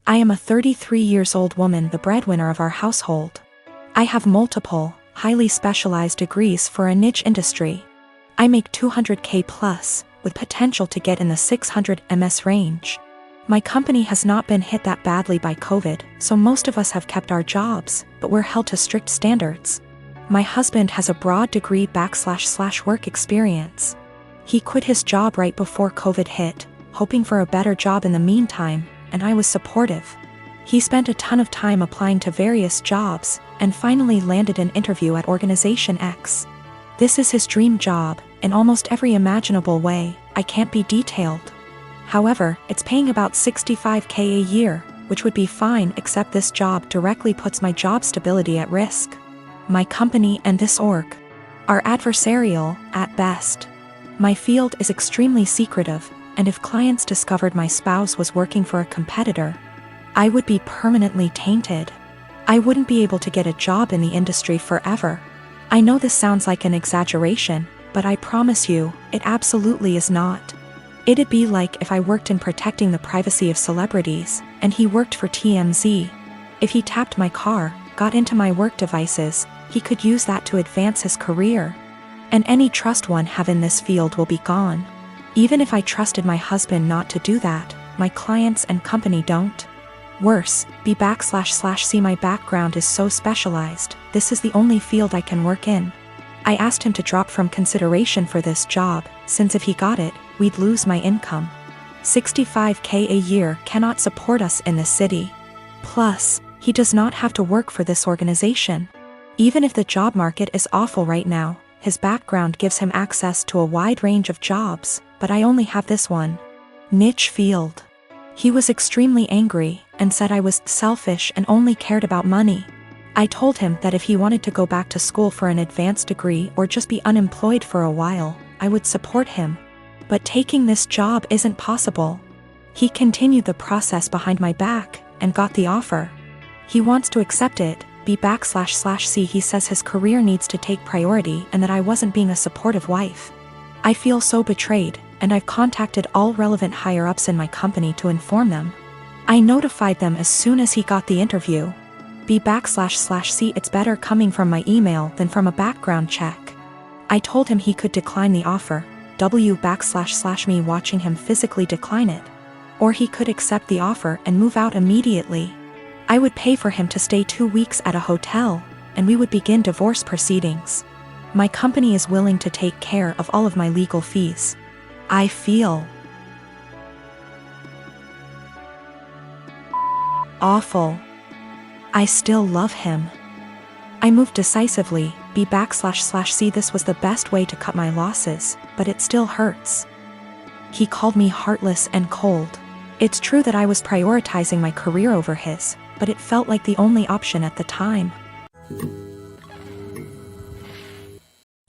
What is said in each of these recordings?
I am a 33 years old woman, the breadwinner of our household. I have multiple, highly specialized degrees for a niche industry. I make $200K plus, with potential to get in the $600 ms range. My company has not been hit that badly by COVID, so most of us have kept our jobs, but we're held to strict standards. My husband has a broad degree / work experience. He quit his job right before COVID hit, hoping for a better job in the meantime, and I was supportive. He spent a ton of time applying to various jobs, and finally landed an interview at Organization X. This is his dream job, in almost every imaginable way. I can't be detailed. However, it's paying about $65K a year, which would be fine, except this job directly puts my job stability at risk. My company and this org are adversarial, at best. My field is extremely secretive, and if clients discovered my spouse was working for a competitor, I would be permanently tainted. I wouldn't be able to get a job in the industry forever. I know this sounds like an exaggeration, but I promise you, it absolutely is not. It'd be like if I worked in protecting the privacy of celebrities, and he worked for TMZ. If he tapped my car, got into my work devices, he could use that to advance his career. And any trust one have in this field will be gone. Even if I trusted my husband not to do that, my clients and company don't. Worse, B//C my background is so specialized, this is the only field I can work in. I asked him to drop from consideration for this job, since if he got it, we'd lose my income. $65K a year cannot support us in this city. Plus, he does not have to work for this organization. Even if the job market is awful right now, his background gives him access to a wide range of jobs, but I only have this one niche field. He was extremely angry, and said I was selfish and only cared about money. I told him that if he wanted to go back to school for an advanced degree or just be unemployed for a while, I would support him. But taking this job isn't possible. He continued the process behind my back, and got the offer. He wants to accept it, B//C. He says his career needs to take priority and that I wasn't being a supportive wife. I feel so betrayed, and I've contacted all relevant higher-ups in my company to inform them. I notified them as soon as he got the interview. B//C. It's better coming from my email than from a background check. I told him he could decline the offer, W// me watching him physically decline it. Or he could accept the offer and move out immediately. I would pay for him to stay 2 weeks at a hotel, and we would begin divorce proceedings. My company is willing to take care of all of my legal fees. I feel awful. I still love him. I moved decisively, B//C. This was the best way to cut my losses, but it still hurts. He called me heartless and cold. It's true that I was prioritizing my career over his, but it felt like the only option at the time.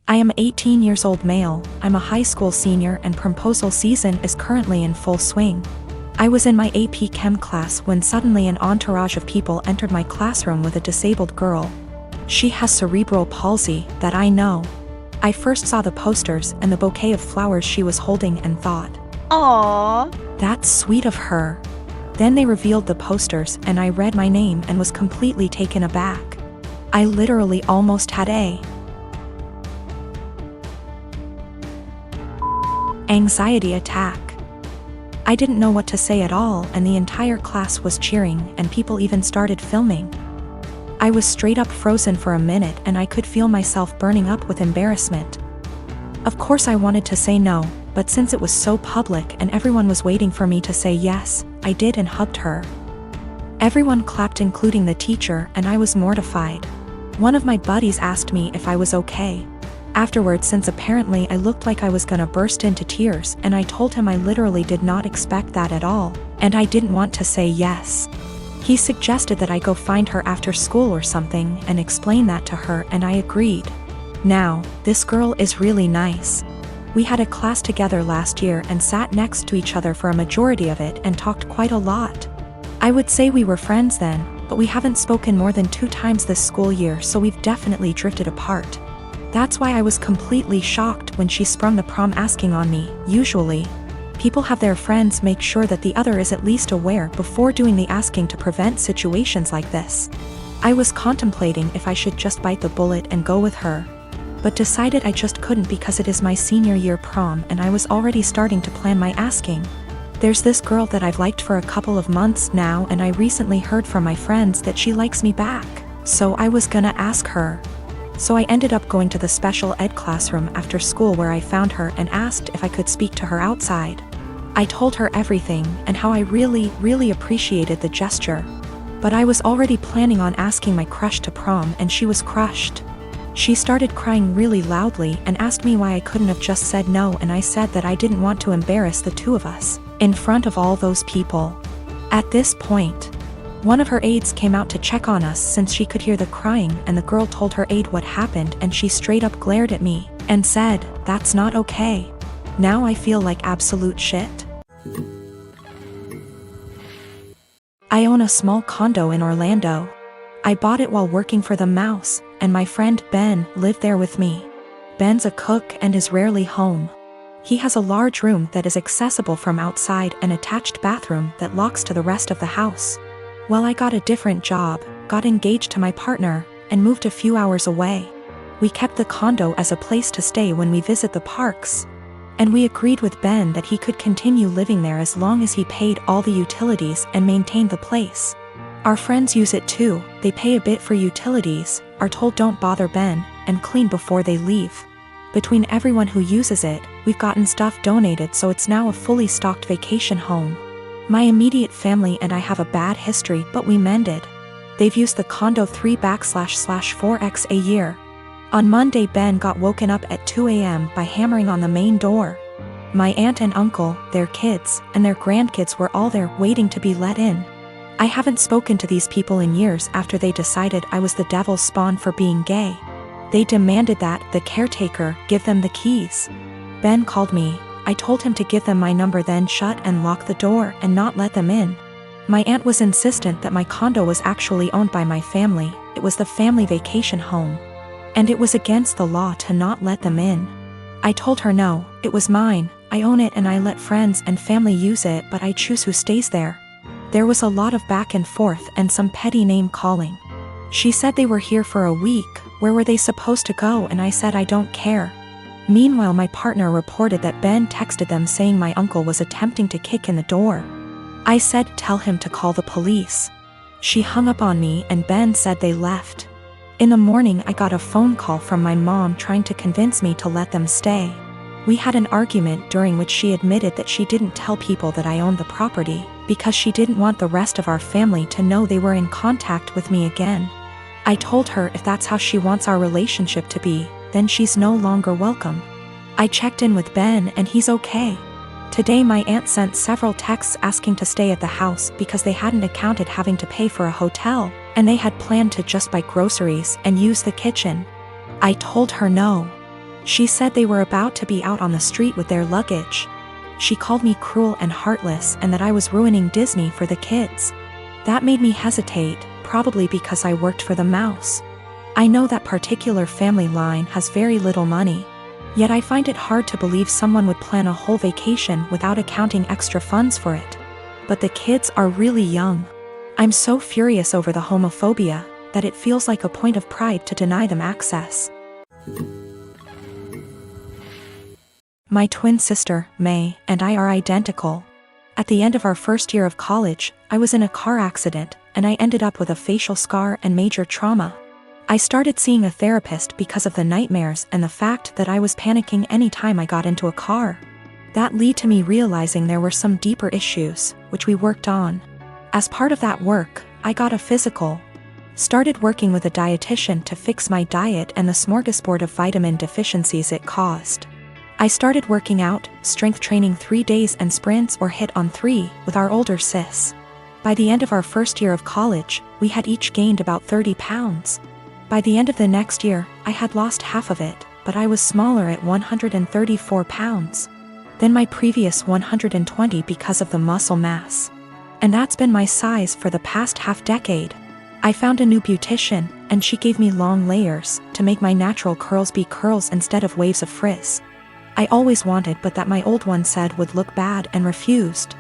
I am 18 years old male, I'm a high school senior and proposal season is currently in full swing. I was in my AP Chem class when suddenly an entourage of people entered my classroom with a disabled girl. She has cerebral palsy, that I know. I first saw the posters and the bouquet of flowers she was holding and thought, "Aww, that's sweet of her." Then they revealed the posters and I read my name and was completely taken aback. I literally almost had a anxiety attack. I didn't know what to say at all, and the entire class was cheering and people even started filming. I was straight up frozen for a minute and I could feel myself burning up with embarrassment. Of course I wanted to say no, but since it was so public and everyone was waiting for me to say yes, I did and hugged her. Everyone clapped including the teacher and I was mortified. One of my buddies asked me if I was okay. Afterwards, since apparently I looked like I was gonna burst into tears, and I told him I literally did not expect that at all, and I didn't want to say yes. He suggested that I go find her after school or something and explain that to her, and I agreed. Now, this girl is really nice. We had a class together last year and sat next to each other for a majority of it and talked quite a lot. I would say we were friends then, but we haven't spoken more than 2 times this school year, so we've definitely drifted apart. That's why I was completely shocked when she sprung the prom asking on me. Usually, People have their friends make sure that the other is at least aware before doing the asking to prevent situations like this. I was contemplating if I should just bite the bullet and go with her, but decided I just couldn't because it is my senior year prom and I was already starting to plan my asking. There's this girl that I've liked for a couple of months now, and I recently heard from my friends that she likes me back, so I was gonna ask her. So I ended up going to the special ed classroom after school where I found her and asked if I could speak to her outside. I told her everything and how I really appreciated the gesture. But I was already planning on asking my crush to prom, and she was crushed. She started crying really loudly and asked me why I couldn't have just said no, and I said that I didn't want to embarrass the two of us in front of all those people. At this point, one of her aides came out to check on us since she could hear the crying, and the girl told her aide what happened, and she straight up glared at me and said, "That's not okay." Now I feel like absolute shit. I own a small condo in Orlando. I bought it while working for the Mouse, and my friend Ben lived there with me. Ben's a cook and is rarely home. He has a large room that is accessible from outside and attached bathroom that locks to the rest of the house. Well, I got a different job, got engaged to my partner, and moved a few hours away. We kept the condo as a place to stay when we visit the parks, and we agreed with Ben that he could continue living there as long as he paid all the utilities and maintained the place. Our friends use it too. They pay a bit for utilities, are told don't bother Ben, and clean before they leave. Between everyone who uses it, we've gotten stuff donated, so it's now a fully stocked vacation home. My immediate family and I have a bad history, but we mended. They've used the condo 3//4x a year. On Monday, Ben got woken up at 2 a.m. by hammering on the main door. My aunt and uncle, their kids, and their grandkids were all there waiting to be let in. I haven't spoken to these people in years after they decided I was the devil's spawn for being gay. They demanded that the caretaker give them the keys. Ben called me. I told him to give them my number, then shut and lock the door and not let them in. My aunt was insistent that my condo was actually owned by my family. It was the family vacation home, and it was against the law to not let them in. I told her no, it was mine, I own it and I let friends and family use it, but I choose who stays there. There was a lot of back and forth and some petty name calling. She said they were here for a week, where were they supposed to go, and I said I don't care. Meanwhile, my partner reported that Ben texted them saying my uncle was attempting to kick in the door. I said tell him to call the police. She hung up on me and Ben said they left. In the morning, I got a phone call from my mom trying to convince me to let them stay. We had an argument during which she admitted that she didn't tell people that I owned the property because she didn't want the rest of our family to know they were in contact with me again. I told her if that's how she wants our relationship to be, then she's no longer welcome. I checked in with Ben and he's okay. Today my aunt sent several texts asking to stay at the house because they hadn't accounted having to pay for a hotel, and they had planned to just buy groceries and use the kitchen. I told her no. She said they were about to be out on the street with their luggage. She called me cruel and heartless and that I was ruining Disney for the kids. That made me hesitate, probably because I worked for the Mouse. I know that particular family line has very little money, yet I find it hard to believe someone would plan a whole vacation without accounting extra funds for it. But the kids are really young. I'm so furious over the homophobia that it feels like a point of pride to deny them access. My twin sister, May, and I are identical. At the end of our first year of college, I was in a car accident, and I ended up with a facial scar and major trauma. I started seeing a therapist because of the nightmares and the fact that I was panicking any time I got into a car. That led to me realizing there were some deeper issues, which we worked on. As part of that work, I got a physical. Started working with a dietitian to fix my diet and the smorgasbord of vitamin deficiencies it caused. I started working out, strength training 3 days and sprints or hit on 3 with our older sis. By the end of our first year of college, we had each gained about 30 pounds. By the end of the next year, I had lost half of it, but I was smaller at 134 pounds than my previous 120 because of the muscle mass. And that's been my size for the past half-decade. I found a new beautician, and she gave me long layers to make my natural curls be curls instead of waves of frizz. I always wanted but that my old one said would look bad and refused.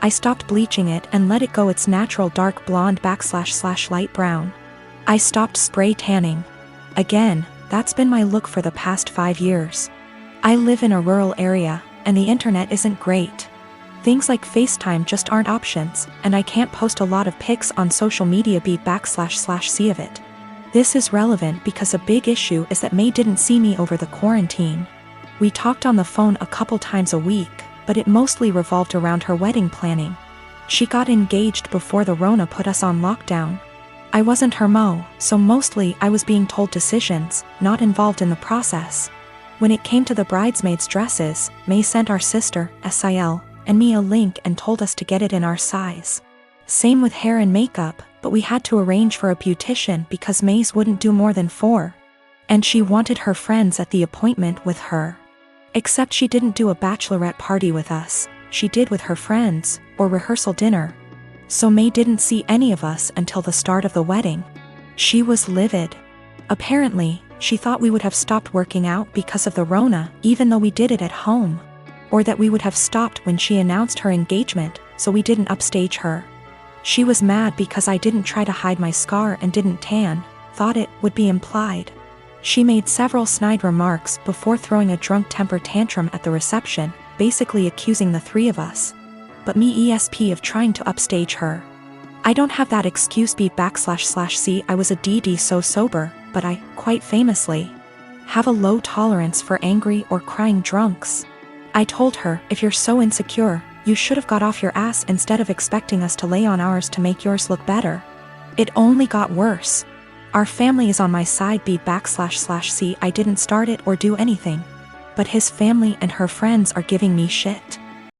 I stopped bleaching it and let it go its natural dark blonde / light brown. I stopped spray tanning. Again, that's been my look for the past 5 years. I live in a rural area, and the internet isn't great. Things like FaceTime just aren't options, and I can't post a lot of pics on social media / see of it. This is relevant because a big issue is that May didn't see me over the quarantine. We talked on the phone a couple times a week, but it mostly revolved around her wedding planning. She got engaged before the Rona put us on lockdown. I wasn't her mo, so mostly I was being told decisions, not involved in the process. When it came to the bridesmaids' dresses, May sent our sister, Sil, and me a link and told us to get it in our size. Same with hair and makeup, but we had to arrange for a beautician because May's wouldn't do more than 4. And she wanted her friends at the appointment with her. Except she didn't do a bachelorette party with us, she did with her friends, or rehearsal dinner. So May didn't see any of us until the start of the wedding. She was livid. Apparently, she thought we would have stopped working out because of the Rona, even though we did it at home. Or that we would have stopped when she announced her engagement, so we didn't upstage her. She was mad because I didn't try to hide my scar and didn't tan, thought it would be implied. She made several snide remarks before throwing a drunk temper tantrum at the reception, basically accusing the 3 of us. But me ESP of trying to upstage her. I don't have that excuse / see I was a DD so sober, but I, quite famously, have a low tolerance for angry or crying drunks. I told her, if you're so insecure, you should have got off your ass instead of expecting us to lay on ours to make yours look better. It only got worse. Our family is on my side / see I didn't start it or do anything. But his family and her friends are giving me shit.